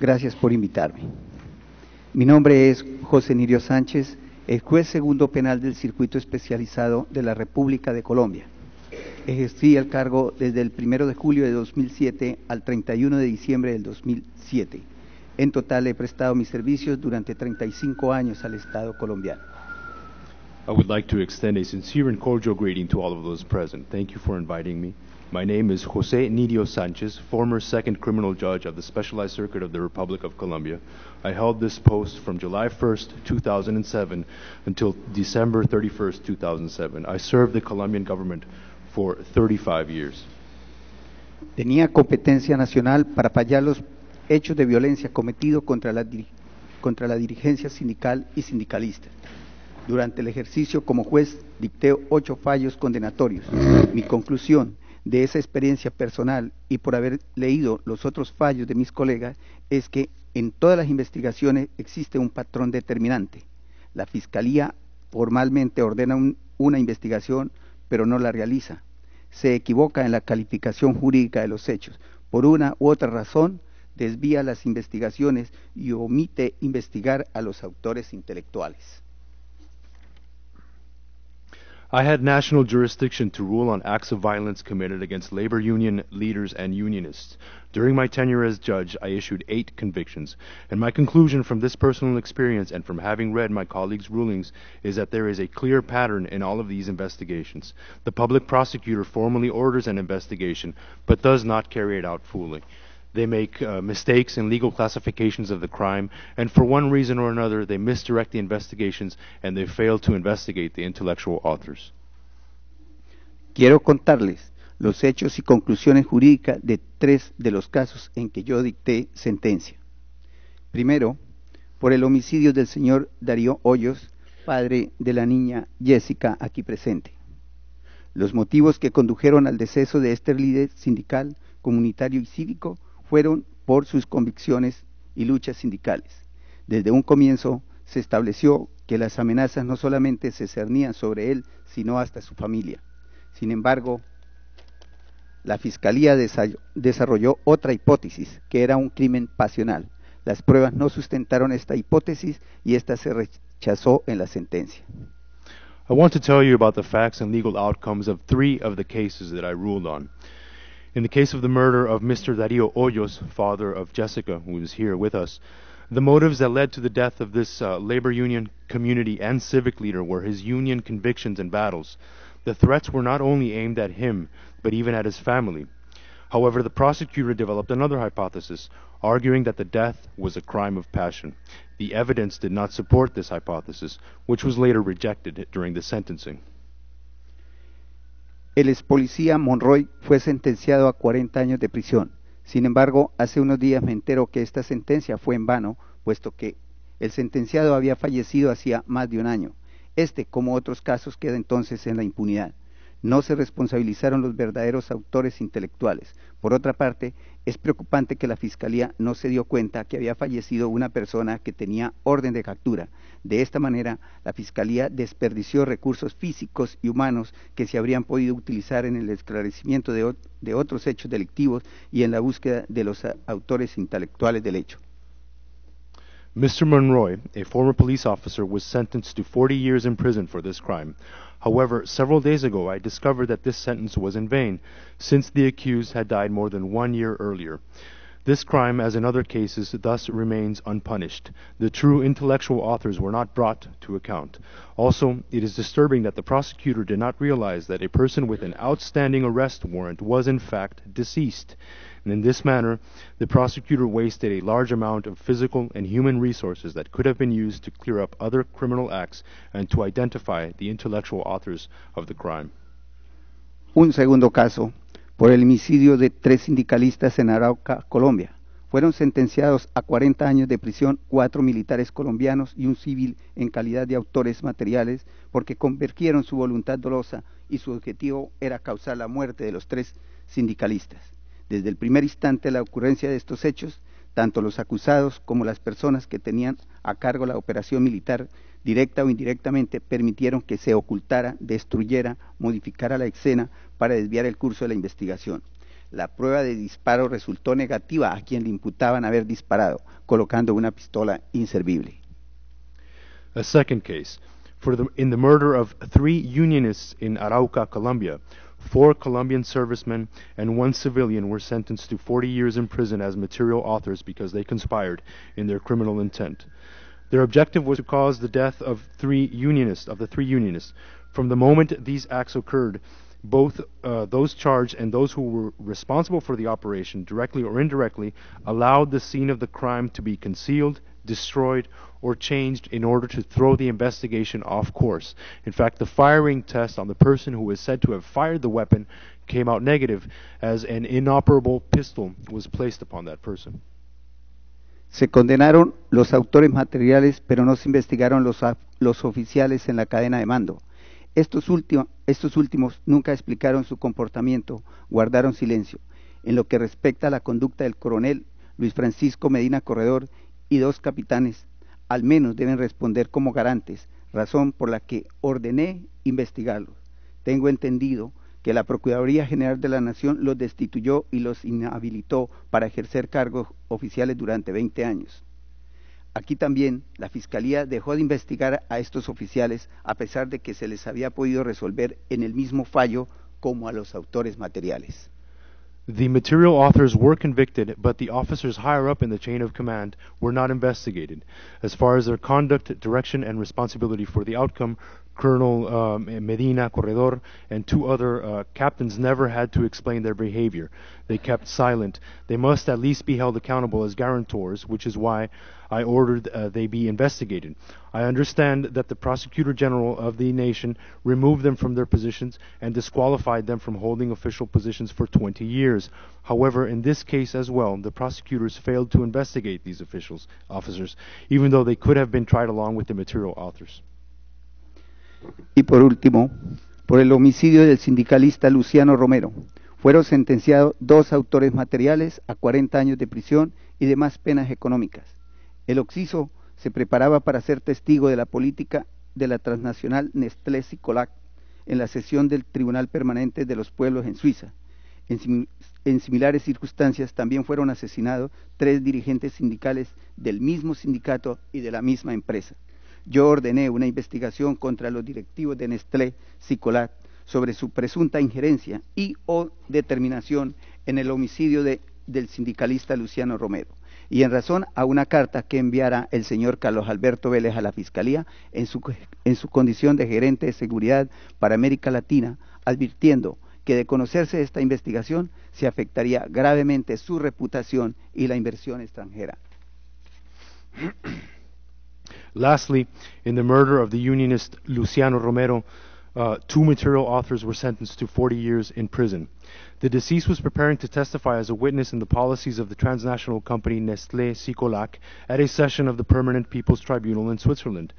Gracias por invitarme. Mi nombre es José Nirio Sánchez, el juez segundo penal del Circuito Especializado de la República de Colombia. Ejercí el cargo desde el 1 de julio de 2007 al 31 de diciembre del 2007. En total he prestado mis servicios durante 35 años al Estado colombiano. I would like to extend a sincere and cordial greeting to all of those present. Thank you for inviting me. My name is José Nirio Sánchez, former second criminal judge of the Specialized Circuit of the Republic of Colombia. I held this post from July 1st, 2007 until December 31st, 2007. I served the Colombian government for 35 years. Tenía competencia nacional para paliar los hechos de violencia cometidos contra la dirigencia sindical y sindicalista. Durante el ejercicio como juez dicté 8 fallos condenatorios. Mi conclusión de esa experiencia personal y por haber leído los otros fallos de mis colegas es que en todas las investigaciones existe un patrón determinante. La Fiscalía formalmente ordena una investigación, pero no la realiza. Se equivoca en la calificación jurídica de los hechos. Por una u otra razón, desvía las investigaciones y omite investigar a los autores intelectuales. I had national jurisdiction to rule on acts of violence committed against labor union leaders and unionists. During my tenure as judge, I issued 8 convictions, and my conclusion from this personal experience and from having read my colleagues' rulings is that there is a clear pattern in all of these investigations. The public prosecutor formally orders an investigation, but does not carry it out fully. They make mistakes in legal classifications of the crime, and for one reason or another, they misdirect the investigations and they fail to investigate the intellectual authors. Quiero contarles los hechos y conclusiones jurídicas de 3 de los casos en que yo dicté sentencia. Primero, por el homicidio del señor Darío Hoyos, padre de la niña Jessica aquí presente. Los motivos que condujeron al deceso de este líder sindical, comunitario y cívico fueron por sus convicciones y luchas sindicales. Desde un comienzo se estableció que las amenazas no solamente se cernían sobre él, sino hasta su familia. Sin embargo, la Fiscalía desarrolló otra hipótesis, que era un crimen pasional. Las pruebas no sustentaron esta hipótesis y esta se rechazó en la sentencia. I want to tell you about the facts and legal outcomes of 3 of the cases that I ruled on. In the case of the murder of Mr. Darío Hoyos, father of Jessica, who is here with us, the motives that led to the death of this labor union community and civic leader were his union convictions and battles. The threats were not only aimed at him, but even at his family. However, the prosecutor developed another hypothesis, arguing that the death was a crime of passion. The evidence did not support this hypothesis, which was later rejected during the sentencing. El ex policía Monroy fue sentenciado a 40 años de prisión. Sin embargo, hace unos días me entero que esta sentencia fue en vano, puesto que el sentenciado había fallecido hacía más de un año. Este, como otros casos, queda entonces en la impunidad. No se responsabilizaron los verdaderos autores intelectuales. Por otra parte, es preocupante que la Fiscalía no se dio cuenta que había fallecido una persona que tenía orden de captura. De esta manera, la Fiscalía desperdició recursos físicos y humanos que se habrían podido utilizar en el esclarecimiento de otros hechos delictivos y en la búsqueda de los autores intelectuales del hecho. Mr. Monroy, a former police officer, was sentenced to 40 years in prison for this crime. However, several days ago I discovered that this sentence was in vain, since the accused had died more than 1 year earlier. This crime, as in other cases, thus remains unpunished. The true intellectual authors were not brought to account. Also, it is disturbing that the prosecutor did not realize that a person with an outstanding arrest warrant was in fact deceased. And in this manner, the prosecutor wasted a large amount of physical and human resources that could have been used to clear up other criminal acts and to identify the intellectual authors of the crime. Un segundo caso, por el homicidio de 3 sindicalistas en Arauca, Colombia. Fueron sentenciados a 40 años de prisión 4 militares colombianos y un civil en calidad de autores materiales porque convergieron su voluntad dolosa y su objetivo era causar la muerte de los 3 sindicalistas. Desde el primer instante de la ocurrencia de estos hechos, tanto los acusados como las personas que tenían a cargo la operación militar, directa o indirectamente, permitieron que se ocultara, destruyera, modificara la escena para desviar el curso de la investigación. La prueba de disparo resultó negativa a quien le imputaban haber disparado, colocando una pistola inservible. A second case. In the murder of 3 Unionists in Arauca, Colombia, 4 Colombian servicemen and 1 civilian were sentenced to 40 years in prison as material authors because they conspired in their criminal intent. Their objective was to cause the death of the 3 Unionists. From the moment these acts occurred, both those charged and those who were responsible for the operation, directly or indirectly, allowed the scene of the crime to be concealed, destroyed, or changed in order to throw the investigation off course. In fact, the firing test on the person who was said to have fired the weapon came out negative, as an inoperable pistol was placed upon that person. Se condenaron los autores materiales, pero no se investigaron los oficiales en la cadena de mando. Estos últimos nunca explicaron su comportamiento, guardaron silencio. En lo que respecta a la conducta del coronel Luis Francisco Medina Corredor y 2 capitanes, al menos deben responder como garantes, razón por la que ordené investigarlos. Tengo entendido que la Procuraduría General de la Nación los destituyó y los inhabilitó para ejercer cargos oficiales durante 20 años. Aquí también la Fiscalía dejó de investigar a estos oficiales a pesar de que se les había podido resolver en el mismo fallo como a los autores materiales. The material authors were convicted, but the officers higher up in the chain of command were not investigated. As far as their conduct, direction, and responsibility for the outcome, Colonel Medina Corredor and 2 other captains never had to explain their behavior. They kept silent. They must at least be held accountable as guarantors, which is why I ordered they be investigated. I understand that the Prosecutor General of the nation removed them from their positions and disqualified them from holding official positions for 20 years. However, in this case as well, the prosecutors failed to investigate these officers, even though they could have been tried along with the material authors. Y por último, por el homicidio del sindicalista Luciano Romero, fueron sentenciados 2 autores materiales a 40 años de prisión y demás penas económicas. El occiso se preparaba para ser testigo de la política de la transnacional Nestlé Sicolac en la sesión del Tribunal Permanente de los Pueblos en Suiza. En similares circunstancias también fueron asesinados 3 dirigentes sindicales del mismo sindicato y de la misma empresa. Yo ordené una investigación contra los directivos de Nestlé Sicolac sobre su presunta injerencia y o determinación en el homicidio del sindicalista Luciano Romero, y en razón a una carta que enviara el señor Carlos Alberto Vélez a la Fiscalía en su condición de gerente de seguridad para América Latina, advirtiendo que de conocerse esta investigación se afectaría gravemente su reputación y la inversión extranjera. Lastly, in the murder of the unionist Luciano Romero, 2 material authors were sentenced to 40 years in prison. The deceased was preparing to testify as a witness in the policies of the transnational company Nestlé Sicolac at a session of the Permanent People's Tribunal in Switzerland.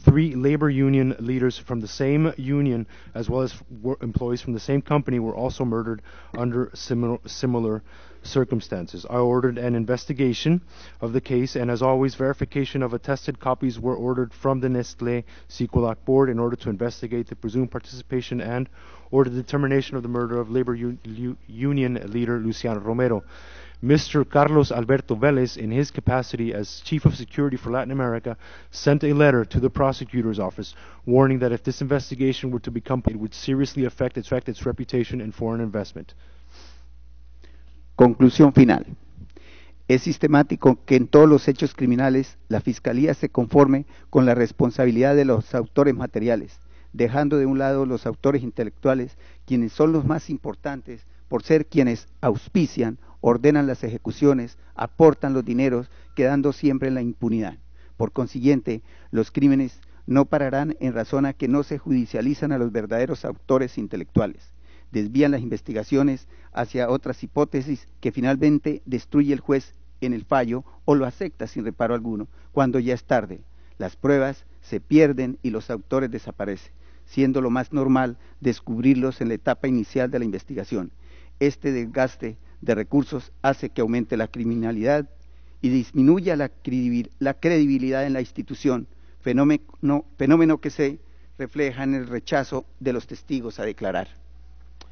3 labor union leaders from the same union, as well as employees from the same company, were also murdered under similar circumstances. I ordered an investigation of the case, and as always, verification of attested copies were ordered from the Nestlé Sicolac board in order to investigate the presumed participation and or the determination of the murder of labor union leader Luciano Romero. Mr. Carlos Alberto Vélez, in his capacity as Chief of Security for Latin America, sent a letter to the prosecutor's office warning that if this investigation were to become, it would seriously affect its reputation and foreign investment. Conclusión final. Es sistemático que en todos los hechos criminales la Fiscalía se conforme con la responsabilidad de los autores materiales, dejando de un lado los autores intelectuales, quienes son los más importantes por ser quienes auspician, ordenan las ejecuciones, aportan los dineros, quedando siempre en la impunidad. Por consiguiente, los crímenes no pararán en razón a que no se judicializan a los verdaderos autores intelectuales. Desvían las investigaciones hacia otras hipótesis que finalmente destruye el juez en el fallo o lo acepta sin reparo alguno, cuando ya es tarde. Las pruebas se pierden y los autores desaparecen, siendo lo más normal descubrirlos en la etapa inicial de la investigación. Este desgaste de recursos hace que aumente la criminalidad y disminuya la credibilidad en la institución, fenómeno que se refleja en el rechazo de los testigos a declarar.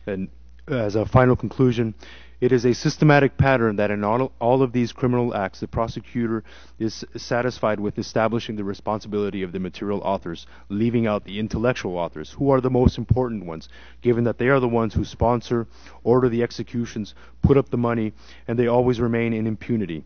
And as a final conclusion, It is a systematic pattern that in all of these criminal acts, the prosecutor is satisfied with establishing the responsibility of the material authors, leaving out the intellectual authors, who are the most important ones, given that they are the ones who sponsor, order the executions, put up the money, and they always remain in impunity.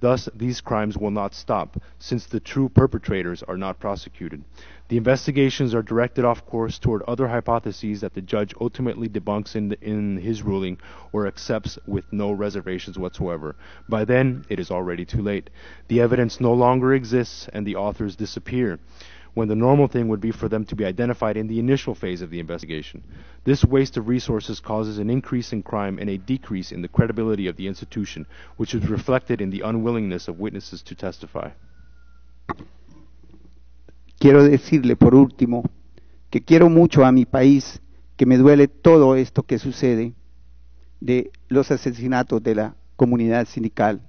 Thus, these crimes will not stop, since the true perpetrators are not prosecuted. The investigations are directed off course toward other hypotheses that the judge ultimately debunks in his ruling or accepts with no reservations whatsoever. By then, it is already too late. The evidence no longer exists and the authors disappear, when the normal thing would be for them to be identified in the initial phase of the investigation. This waste of resources causes an increase in crime and a decrease in the credibility of the institution, which is reflected in the unwillingness of witnesses to testify. Quiero decirle por último que quiero mucho a mi país, que me duele todo esto que sucede de los asesinatos de la comunidad sindical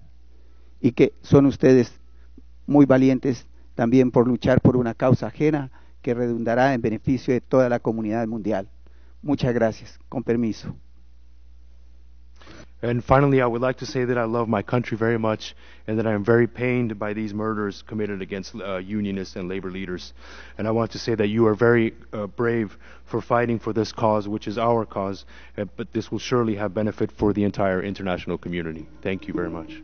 y que son ustedes muy valientes también por luchar por una causa ajena que redundará en beneficio de toda la comunidad mundial. Muchas gracias. Con permiso. And finally, I would like to say that I love my country very much and that I am very pained by these murders committed against unionists and labor leaders. And I want to say that you are very brave for fighting for this cause, which is our cause, but this will surely have benefit for the entire international community. Thank you very much.